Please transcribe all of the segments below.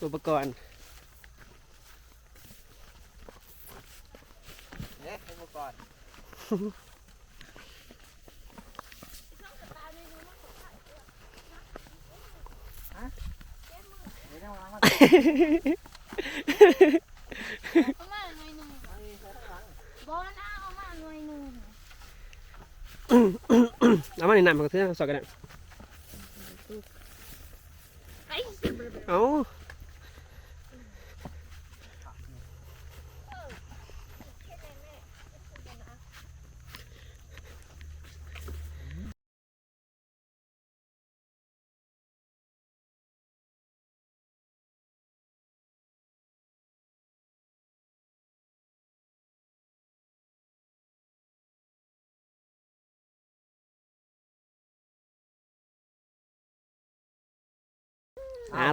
อุปกรณ์เนี่ยอุปกรณ์ฮะเดี๋ยวเอามาหน่วยหนึ่งบอลนะเอามาหน่วยหนึ่ง เอามาในน้ำมันก็เท่าสอดกันเอา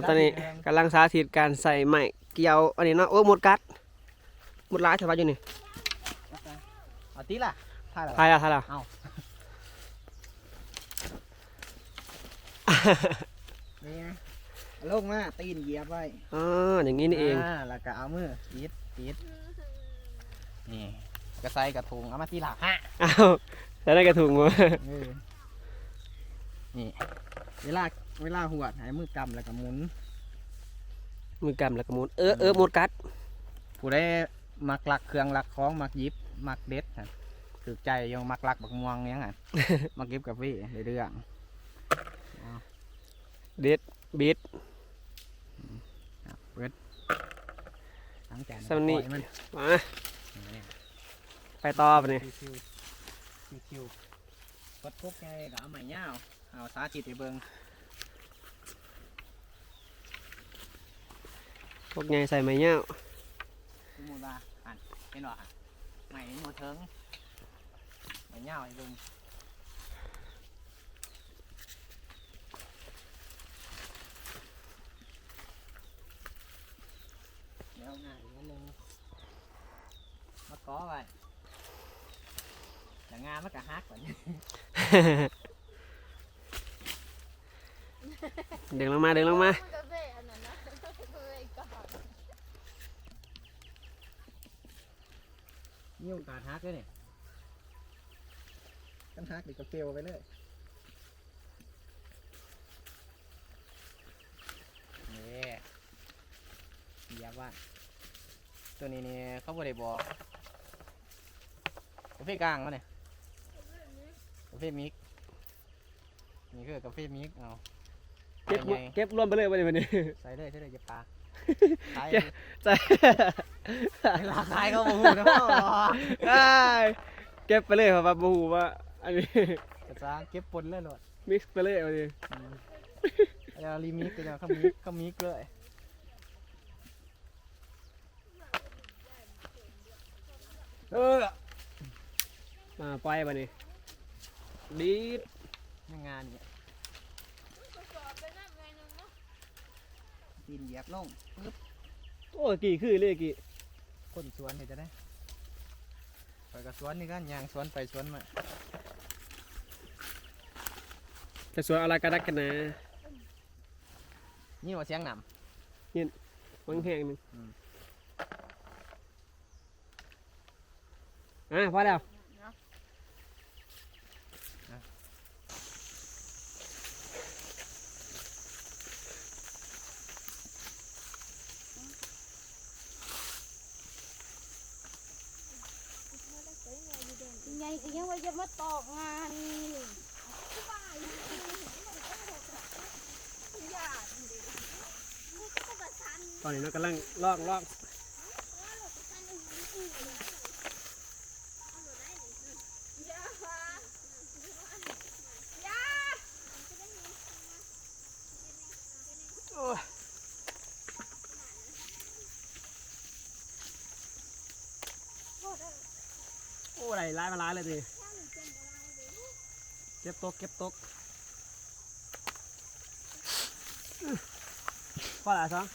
ตอนนี้กำลังสาธิตการใส่ไม้เกี่ยวอันนี้เนาะโอ้หมดกัดหมดร้ายชาวบ้านอยู่นี่ เอาตีล่ะถ่าย ทายละทายละ นี่ไงลงมาตีนเหยียบไว้ อ๋ออย่างนี้นี่เอง แล้วก็เอามือติดนี่กระใส่กระถุงเอามาตีหลักฮะ อ้าวแล้วได้กระถุงมา นี่เวลาหัวหายมือกำแล้วก็หมุน มือกำแล้วก็หมุนหมดกัด ผู้ได้มักลักเครื่องลักของมักยิบมักเด็ดถือใจยังมักลักบักม่วงยังไง มักยิบกับพี่เรื่อง เด็ดบิด เปิดทั้งแกน สำนี มัน มาไปต่อไปนี่ คิวกดปุ๊บไงก็เอาไม้ยาวเอาสาธิตให้เบิ่ง พวกไงใส่ไม้เงี้ย สมมุติว่าเห็นว่าไม้โมเทิงไม้ยาวให้เบิ่งเดี๋ยวง่ายนิดนึงมาก้อไว้แต่งานมันก็ฮักกว่านี้ ดึงลงมา นี่โอกาสฮักด้วยเนี่ยกันฮักเดี๋ยวก็เฟลไปเลยนี่เยียบว่าตัวนี้เนี่ยเขาบริบอกกาแฟกลางวะเนี่ยกาแฟมิกนี่คือกาแฟมิกเอา เก็บรวมไปเลยวันนี้ ใส่เลยจะปลาขาย ใส่ ราคายเขาบูนะ เก็บไปเลยครับบูว่าอันนี้ กระซ่าเก็บปนเลยหลด มิกซ์ไปเลยวันนี้ เอารีมิกก็จะเขามิกเลยมาปล่อยวันนี้ดีด งานเนี่ยตีนเหยียบลงปึ๊บ โอ้กี่คือเลยกี่ คนสวนเห็นจะได้ไปกับสวนนี่กันยางสวนไปสวนมา จะสวยอะไรกันนักกันนะ นี่ว่าเสียงหน วังแหงหนึ่ง อืม พอแล้ว ยังไงก็ยังว่าจะมาตอกงาน ตอนนี้เรากำลังลอกโอ้ไรร้ายมาร้ายเลยดิเก็บตกพอแล้วสอง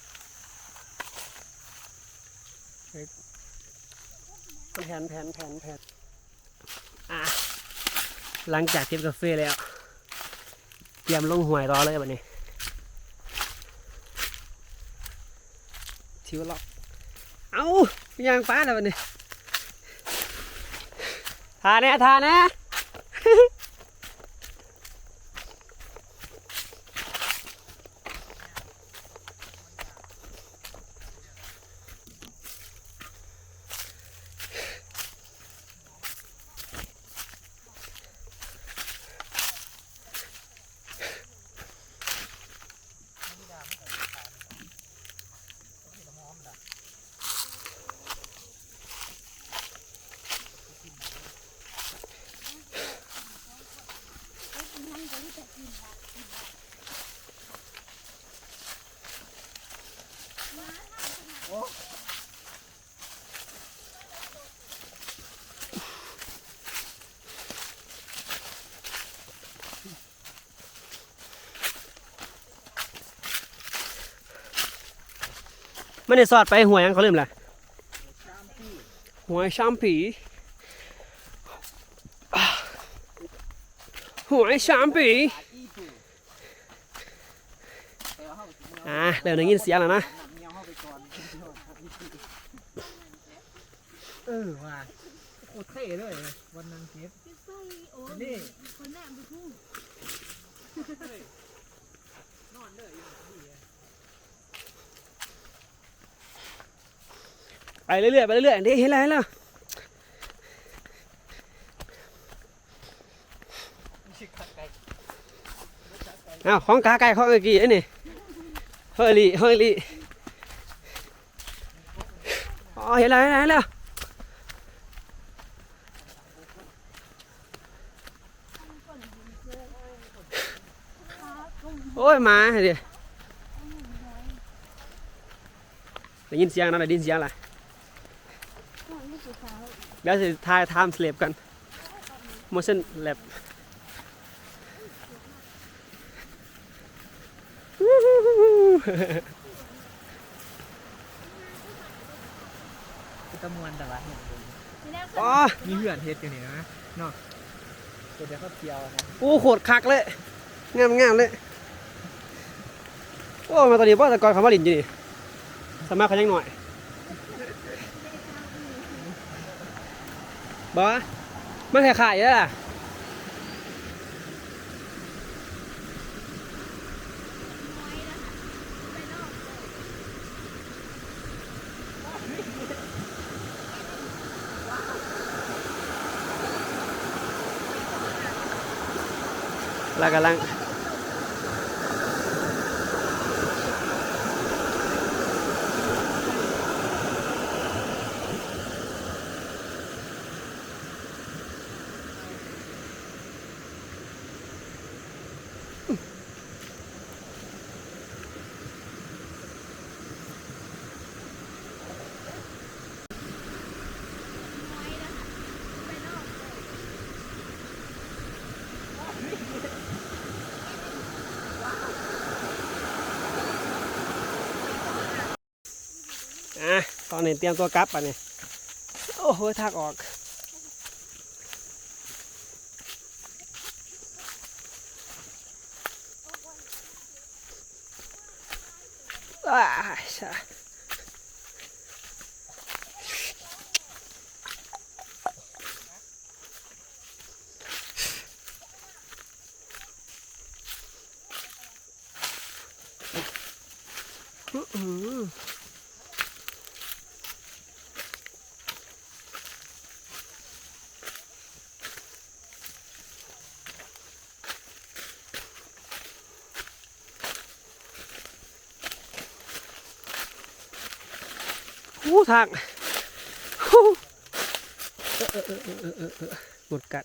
แผ่นหลังจากเก็บกาแฟแล้ว ตรียมลงหวยรอเลยบัดนี้ชิวล็อกเอายางฟ้าแล้วบัดนี้ทาแน่ทาแน่ ไม่ได้สอดไปหัวยังเขาลืมละหัวชามผีหัวชามผีเดี๋ยวได้ยินเสียงแล้วนะ ว่าโคตรเท่เลยวันนั้นเก็บ โอ้ นี่ คนแรกไปพูด ไปเรื่อยๆไปเรื่อยๆเดี๋ยวเห็นแล้วเห็นแล้วอ้าวของกาไก่ของเมื่อกี้ไอ้นี่เฮ้ยลี่อ๋อเห็นแล้วเห็นแล้วเห็นแล้วโอ้ยมาเดี๋ยวได้ยินเสียงนะได้ยินเสียงอะไรเดี๋ยวจะถ่ายไทม์สเลปกัน motion lab ตะมวนแต่ว่า อ๋อ มีเหือนเฮ็ดอยู่นี่นะเนาะเดี๋ยวเขาเกี่ยวนะ โอ้โคตรคักเลยงามเลยโอ้มาตอนนี้พ่อตะกอนคำว่าลินอยู่นี่สามารถขยังหน่อยบ่มันขายๆแล้วล่ะเรากำลังตอนนี้เตรียมตัวกลับอ่ะนี่โอ้โหทากออกใช่ ทางหมดกัด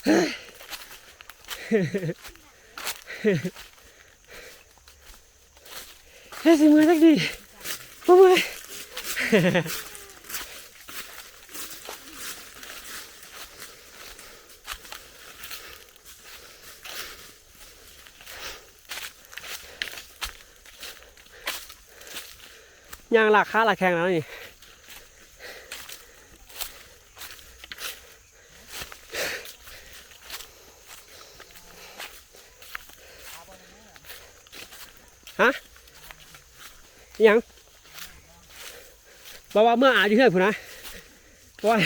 เฮ้ยสิมือสักทีมามือย่างหลักขาหลักแข็งแล้วนี่ฮะอิหยังบอกว่าเมื่ออาจจะเพื่อนผมนะเพราะว่า